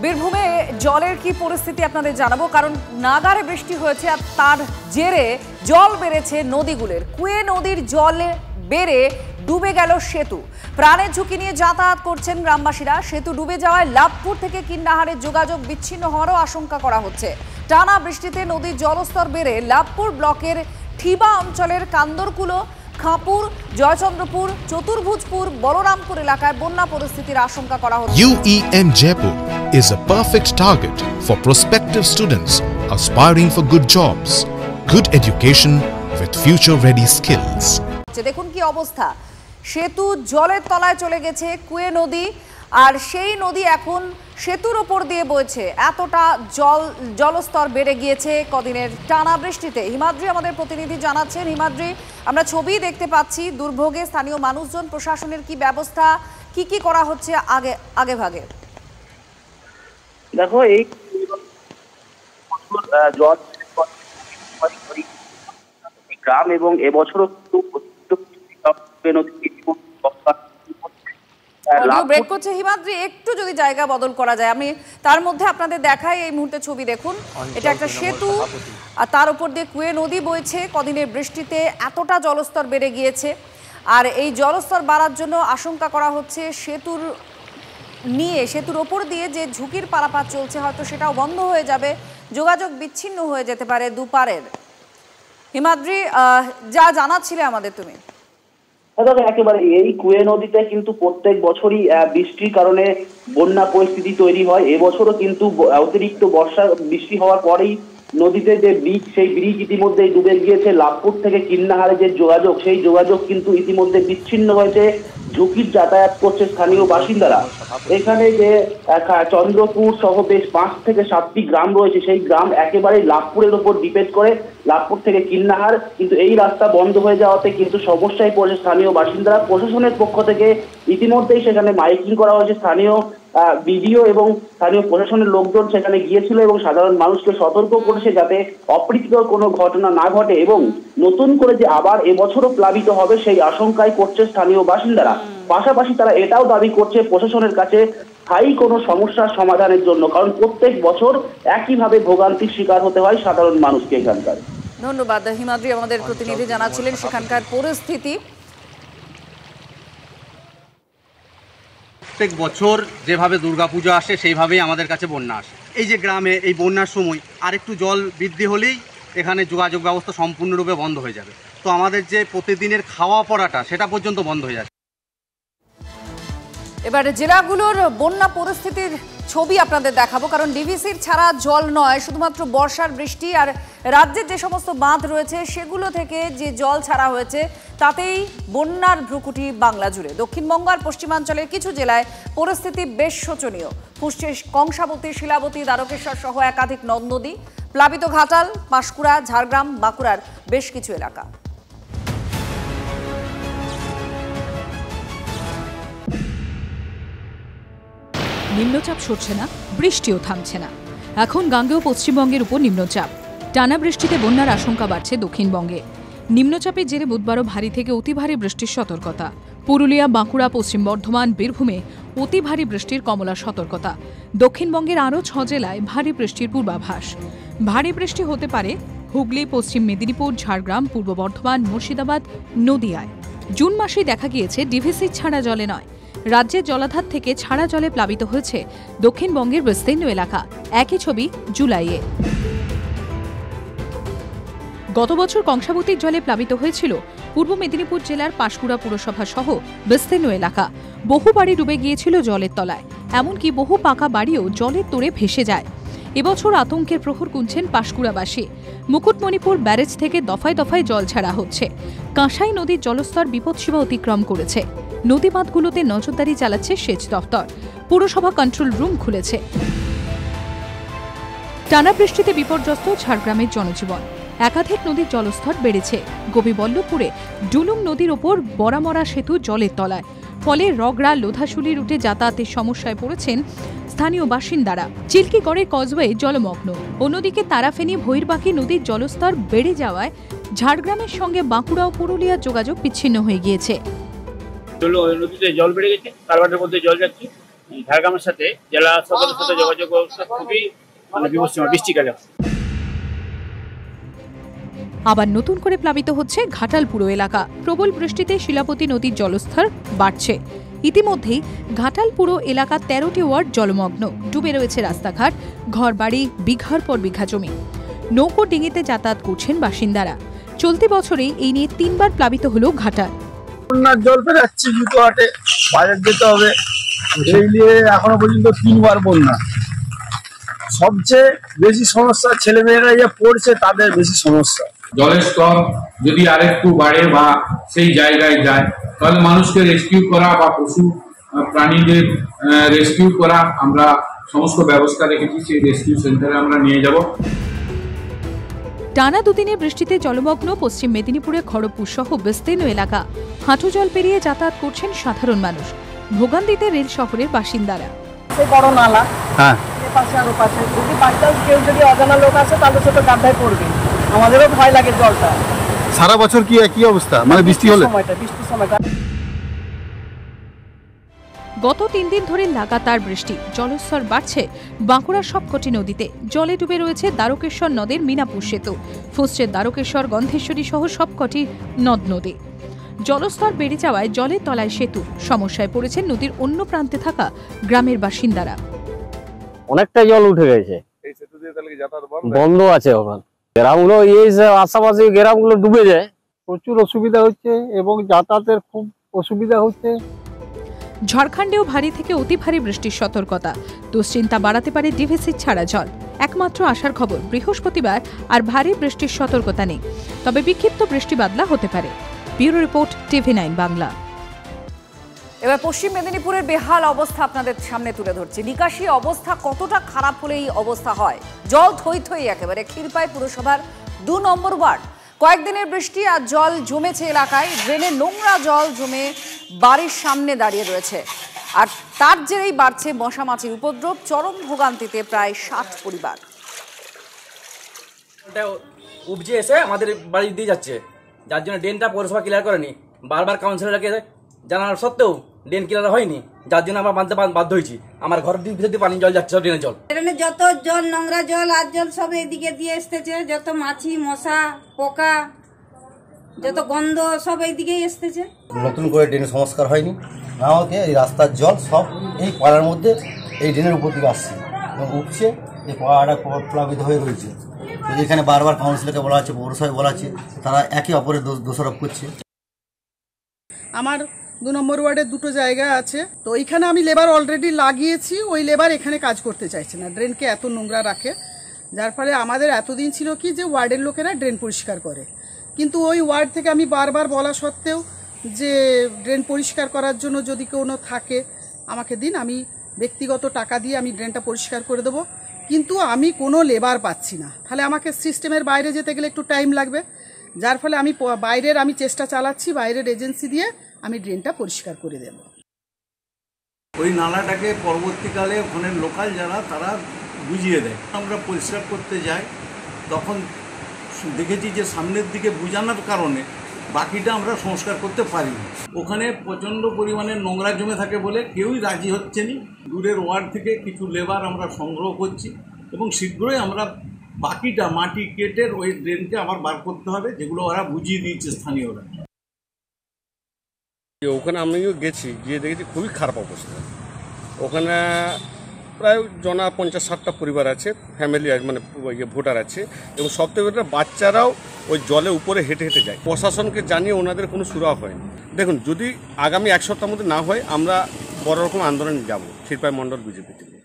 বীরভূমে জলের কি পরিস্থিতি আপনাদের জানাবো, কারণ নাগারে বৃষ্টি হয়েছে আর তার জেরে জল বেড়েছে নদীগুলোর। কুয়ে নদীর জলে বেড়ে ডুবে গেল সেতু। প্রাণের ঝুঁকি নিয়ে যাতায়াত করছেন গ্রামবাসীরা। সেতু ডুবে যাওয়ায় লাভপুর থেকে কিন্নাহারের যোগাযোগ বিচ্ছিন্ন হওয়ারও আশঙ্কা করা হচ্ছে। টানা বৃষ্টিতে নদীর জলস্তর বেড়ে লাভপুর ব্লকের ঠিবা অঞ্চলের কান্দরকুলো, খাঁপুর, জয়চন্দ্রপুর, চতুর্ভুজপুর, বলরামপুর এলাকায় বন্যা পরিস্থিতির আশঙ্কা করা হচ্ছে। UEN Jaipur is a perfect target for prospective students aspiring for good jobs, good education with future-ready skills. দেখুন কি অবস্থা, সেতু জলের তলায় চলে গেছে কুয়ে নদী, আর সেই নদী এখন সেতুর ওপর দিয়ে বইছে। এতটা জলস্তর বেড়ে গিয়েছে কদিনের টানা বৃষ্টিতে। হিমাদ্রি আমাদের প্রতিনিধি জানাচ্ছেন। হিমাদ্রি, আমরা ছবি দেখতে পাচ্ছি, দুর্ভোগে স্থানীয় মানুষজন, প্রশাসনের কি ব্যবস্থা, কি করা হচ্ছে আগে ভাগে? দেখো, এই জল গ্রাম এবং এবছরও ব্রেক করছে। হিমাদ্রি, একটু যদি জায়গা বদল করা যায়। আমি তার মধ্যে আপনাদের দেখাই এই মুহূর্তে ছবি। দেখুন, এটা একটা সেতু আর তার উপর দিয়ে কুয়ে নদী বইছে। কদিনের বৃষ্টিতে এতটা জলস্তর বেড়ে গিয়েছে, আর এই জলস্তর বাড়ার জন্য আশঙ্কা করা হচ্ছে সেতুর ওপর দিয়ে যে ঝুঁকির পারাপার চলছে, হয়তো সেটাও বন্ধ হয়ে যাবে, যোগাযোগ বিচ্ছিন্ন হয়ে যেতে পারে দুপারের। হিমাদ্রি, যা জানাচ্ছিলে আমাদের তুমি। একেবারে এই কুয়ে নদীতে কিন্তু প্রত্যেক বছরই বৃষ্টির কারণে বন্যা পরিস্থিতি তৈরি হয়। এবছরও কিন্তু অতিরিক্ত বর্ষা বৃষ্টি হওয়ার পরেই নদীতে যে ব্রিজ, সেই ব্রিজ ইতিমধ্যে ডুবে গিয়েছে। লাভপুর থেকে কিন্নাহারে যে যোগাযোগ, সেই যোগাযোগ কিন্তু ইতিমধ্যে বিচ্ছিন্ন হয়েছে। ঝুঁকির যাতায়াত করছে স্থানীয় বাসিন্দারা। এখানে যে চন্দ্রপুর সহ বেশ 5 থেকে 7টি গ্রাম রয়েছে, সেই গ্রাম একেবারে লাভপুরের উপর ডিপেন্ড করে, লাভপুর থেকে কিন্নাহার। কিন্তু এই রাস্তা বন্ধ হয়ে যাওয়াতে কিন্তু সমস্যায় পড়েছে স্থানীয় বাসিন্দারা। প্রশাসনের পক্ষ থেকে ইতিমধ্যেই সেখানে মাইকিং করা হয়েছে। স্থানীয় বিডিও এবং স্থানীয় প্রশাসনের লোকজন সেখানে গিয়েছিল এবং সাধারণ মানুষকে সতর্ক করেছে যাতে অপ্রীতিকর কোনো ঘটনা না ঘটে, এবং নতুন করে যে আবার এবছরও প্লাবিত হবে সেই আশঙ্কাই করছে স্থানীয় বাসিন্দারা। পাশাপাশি তারা এটাও দাবি করছে প্রশাসনের কাছে স্থায়ী কোনো সমস্যার সমাধানের জন্য, কারণ প্রত্যেক বছর একইভাবে ভোগান্তির শিকার হতে হয় সাধারণ মানুষকে এখানকার। ধন্যবাদ হিমাদ্রি, আমাদের প্রতিনিধি জানাচ্ছিলেন সেখানকার পরিস্থিতি। প্রত্যেক বছর যেভাবে দুর্গাপূজা আসে সেইভাবেই আমাদের কাছে বন্যা আসে। এই যে গ্রামে এই বন্যার সময় আরেকটু জল বৃদ্ধি হলেই এখানে যোগাযোগ ব্যবস্থা সম্পূর্ণরূপে বন্ধ হয়ে যাবে। তো আমাদের যে প্রতিদিনের খাওয়া পড়াটা সেটা পর্যন্ত বন্ধ হয়ে যাচ্ছে। এবারে জেলাগুলোর বন্যা পরিস্থিতির ছবি আপনাদের দেখাবো, কারণ ডিভিসির ছাড়া জল নয়, শুধুমাত্র বর্ষার বৃষ্টি আর রাজ্যের যে সমস্ত বাঁধ রয়েছে সেগুলো থেকে যে জল ছাড়া হয়েছে তাতেই বন্যার ভ্রুকুটি বাংলা জুড়ে। দক্ষিণবঙ্গ আর পশ্চিমাঞ্চলের কিছু জেলায় পরিস্থিতি বেশ শোচনীয়। ফুসছে কংসাবতী, শিলাবতী, দ্বারকেশ্বর সহ একাধিক নদ নদী, প্লাবিত ঘাটাল, পাঁশকুড়া, ঝাড়গ্রাম, বাঁকুড়ার বেশ কিছু এলাকা। নিম্নচাপ সরছে না, বৃষ্টিও থামছে না। এখন গাঙ্গেয় পশ্চিমবঙ্গের উপর নিম্নচাপ। টানা বৃষ্টিতে বন্যার আশঙ্কা বাড়ছে দক্ষিণবঙ্গে। নিম্নচাপের জেরে বুধবারও ভারী থেকে অতি ভারী বৃষ্টির সতর্কতা। পুরুলিয়া, বাঁকুড়া, পশ্চিম বর্ধমান, বীরভূমে অতি ভারী বৃষ্টির কমলা সতর্কতা। দক্ষিণবঙ্গের আরও 6 জেলায় ভারী বৃষ্টির পূর্বাভাস। ভারী বৃষ্টি হতে পারে হুগলি, পশ্চিম মেদিনীপুর, ঝাড়গ্রাম, পূর্ব বর্ধমান, মুর্শিদাবাদ, নদিয়ায়। জুন মাসেই দেখা গিয়েছে ডিভিসি ছাড়া জলে নয়, রাজ্যের জলাধার থেকে ছাড়া জলে প্লাবিত হয়েছে দক্ষিণবঙ্গের বিস্তীর্ণ এলাকা। একই ছবি জুলাইয়ে। গত বছর কংসাবতীর জলে প্লাবিত হয়েছিল পূর্ব মেদিনীপুর জেলার পাঁশকুড়া পুরসভা সহ বিস্তীর্ণ এলাকা। বহু বাড়ি ডুবে গিয়েছিল জলের তলায়, এমনকি বহু পাকা বাড়িও জলের তোড়ে ভেসে যায়। এবছর আতঙ্কের প্রহর গুনছেন পাঁশকুড়াবাসী। মুকুটমণিপুর ব্যারেজ থেকে দফায় দফায় জল ছাড়া হচ্ছে। কাঁসাই নদীর জলস্তর বিপদসীমা অতিক্রম করেছে। নদী বাঁধগুলোতে নজরদারি চালাচ্ছে সেচ দফতর। পুরসভা কন্ট্রোল রুম খুলেছে। টানা বৃষ্টিতে বিপর্যস্ত ঝাড়গ্রামের জনজীবন। একাধিক নদীর জলস্তর বেড়েছে। গোপীবল্লভপুরে ডুলুং নদীর ওপর বরামরা সেতু জলের তলায়, ফলে রগড়া, লোধাশুলি রুটে যাতায়াতের সমস্যায় পড়েছেন স্থানীয় বাসিন্দারা। চিল্কিগড়ের কজওয়ে জলমগ্ন। অন্যদিকে তারাফেনী, ভৈরবাকি নদীর জলস্তর বেড়ে যাওয়ায় ঝাড়গ্রামের সঙ্গে বাঁকুড়া ও পুরুলিয়ার যোগাযোগ বিচ্ছিন্ন হয়ে গিয়েছে। নদীতে জল বেড়ে গেছে, কালভার্টের মধ্যে জল যাচ্ছে, ঝাড়গ্রামের সাথে জেলা সদরের সাথে যোগাযোগ ব্যবস্থা খুবই বিপজ্জনক বৃষ্টিকালে। আবার নতুন করে প্লাবিত হচ্ছে ঘাটাল পুরো এলাকা। প্রবল বৃষ্টিতে শিলাবতী নদীর জলস্তর বাড়ছে। ইতিমধ্যেই ঘাটাল পুরো এলাকা 13টি ওয়ার্ড জলমগ্ন। ডুবে রয়েছে রাস্তাঘাট, ঘরবাড়ি, বিঘার পর বিঘা জমি। নৌকো ডিঙিতে যাতায়াত করছেন বাসিন্দারা। চলতি বছরেই এই নিয়ে 3বার প্লাবিত হল ঘাটাল। বন্যার জল পেরাচ্ছি জুতো হাটে, বাজার যেতে হবে, এই নিয়ে এখনো পর্যন্ত 3বার বন্যা। সবচেয়ে বেশি সমস্যা ছেলেমেয়েরা যে পড়ছে তাদের বেশি সমস্যা। জলের স্তর যদি আরেকটু বাড়ে বা সেই জায়গায় যায় তাহলে মানুষকে রেস্কিউ করা বা পশু প্রাণীদের রেস্কিউ করা আমরা সমস্ত ব্যবস্থা রেখেছি। সেই রেস্কিউ সেন্টারে আমরা নিয়ে যাব। টানা দুদিনের বৃষ্টিতে জলমগ্ন পশ্চিম মেদিনীপুরের খড়গপুর সহ বিস্তীর্ণ এলাকা। হাঁটু জল পেরিয়ে যাতায়াত করছেন সাধারণ মানুষ। ভোগান্তিতে রেল শহরের বাসিন্দারা। বড় নালা, পাশে আরো পাশে যদি বাচ্চা কেউ যদি অজানা লোক আসে তাদের সাথে গাড্ডায় পড়বে, আমাদেরও ভয় লাগে জলটা। সারা বছর কি অবস্থা, মানে বৃষ্টির সময়টা গত 3 দিন ধরে লাগাতার বৃষ্টি, জলস্তর বাড়ছে বাঁকুড়ার সবকটি নদীতে। জলে ডুবে রয়েছে দ্বারকেশ্বর নদের মিনাপুর সেতু, ফুসছে দ্বারকেশ্বর, গন্ধেশ্বরী সহ সবকটি নদ নদী। জলস্তর বেড়ে যাওয়ায় জলের তলায় সেতু। সমস্যায় পড়েছেন নদীর অন্য প্রান্তে থাকা গ্রামের বাসিন্দারা। অনেকটা জল উঠে গেছে, বন্ধ আছে ওখানে। গ্রামগুলো এই আশাপাশি গ্রামগুলো ডুবে যায়, প্রচুর অসুবিধা হচ্ছে এবং যাতায়াতের খুব অসুবিধা হচ্ছে। ঝাড়খণ্ডেও ভারী থেকে অতি ভারী বৃষ্টির সতর্কতা। দুশ্চিন্তা বাড়াতে পারে ডিভিসির ছাড়া জল। একমাত্র আশার খবর বৃহস্পতিবার আর ভারী বৃষ্টির সতর্কতা নেই, তবে বিক্ষিপ্ত বৃষ্টি বাদলা হতে পারে। Bureau report, TV9 Bangla. এবার পশ্চিম মেদিনীপুরের বেহাল অবস্থা আপনাদের সামনে তুলে ধরছি। নিকাশি অবস্থা কতটা খারাপ হলে এই অবস্থা হয়? জল থই থই একেবারে। ক্ষীরপাই পুরসভার 2 নম্বর ওয়ার্ড। কয়েকদিনের বৃষ্টি আর জল জমেছে এলাকায়। ড্রেনে নোংরা জল জমে বাড়ির সামনে দাঁড়িয়ে রয়েছে। আর তার জেরেই বাড়ছে মশামাছির উপদ্রব। চরম ভোগান্তিতে প্রায় 60 পরিবার। উপজে এসে আমাদের বাড়ি দিয়ে যাচ্ছে, যার জন্য ড্রেনটা পৌরসভা ক্লিয়ার করেনি। বারবার কাউন্সিলরকে জানানোর সত্ত্বেও ড্রেন ক্লিয়ার হয়নি, যার জন্য আমরা মানতে বাধ্য হয়েছি। আমার ঘরের ভিতর দিয়ে পানি জল যাচ্ছে, ড্রেনের জল। ড্রেনে যত জল, নোংরা জল আর জল সব এদিকে দিয়ে এসতেছে। যত মাছি, মশা, পোকা, যত গন্ধ সব এইদিকেই এসতেছে। নতুন করে ড্রেনের সংস্কার হয়নি, না হতে এই রাস্তার জল সব এই পাড়ার মধ্যে এই ড্রেনের উপর দিকে আসছে এবং উপছে। এই পাড়াটা প্লাবিত হয়ে রয়েছে। তো এখানে বারবার কাউন্সিলরকে বলা হচ্ছে, পৌরসভায় বলা হচ্ছে, তারা একে অপরের দোষারোপ করছে। আমার 2 নম্বর ওয়ার্ডে 2টো জায়গা আছে, তো এখানে আমি লেবার অলরেডি লাগিয়েছি। ওই লেবার এখানে কাজ করতে চাইছে না, ড্রেনকে এত নোংরা রাখে। যার ফলে আমাদের এতদিন ছিল কি যে ওয়ার্ডের লোকেরা ড্রেন পরিষ্কার করে, কিন্তু ওই ওয়ার্ড থেকে আমি বারবার বলা সত্ত্বেও যে ড্রেন পরিষ্কার করার জন্য যদি কোনো থাকে আমাকে দিন, আমি ব্যক্তিগত টাকা দিয়ে আমি ড্রেনটা পরিষ্কার করে দেবো, কিন্তু আমি কোনো লেবার পাচ্ছি না। তাহলে আমাকে সিস্টেমের বাইরে যেতে গেলে একটু টাইম লাগবে। যার ফলে আমি বাইরের চেষ্টা চালাচ্ছি, বাইরের এজেন্সি দিয়ে আমি ড্রেনটা পরিষ্কার করে দেব। ওই নালাটাকে পরবর্তীকালে ওখানে লোকাল যারা তারা বুঝিয়ে দেয়। আমরা পরিষ্কার করতে যাই, তখন দেখেছি যে সামনের দিকে বুঝানোর কারণে বাকিটা আমরা সংস্কার করতে পারি। ওখানে প্রচণ্ড পরিমাণে নোংরা জমে থাকে বলে কেউই রাজি হচ্ছে না। দূরের ওয়ার্ড থেকে কিছু লেবার আমরা সংগ্রহ করছি এবং শীঘ্রই আমরা বাকিটা মাটি কেটে ওই ড্রেনকে আবার বার করতে হবে, যেগুলো ওরা বুঝিয়ে দিয়েছে স্থানীয়রা। ওখানে আমিও গেছি, গিয়ে দেখেছি খুবই খারাপ অবস্থা। ওখানে প্রায় 50-60টা পরিবার আছে, ফ্যামিলি মানে ভোটার আছে, এবং সবথেকে বাচ্চারাও ওই জলে উপরে হেঁটে হেঁটে যায়। প্রশাসনকে জানিয়ে ওনাদের কোনো সুরাহা হয়নি। দেখুন, যদি আগামী 1 সপ্তাহের মধ্যে না হয় আমরা বড় রকম আন্দোলনে যাব ক্ষীরপাই মণ্ডল বিজেপি থেকে।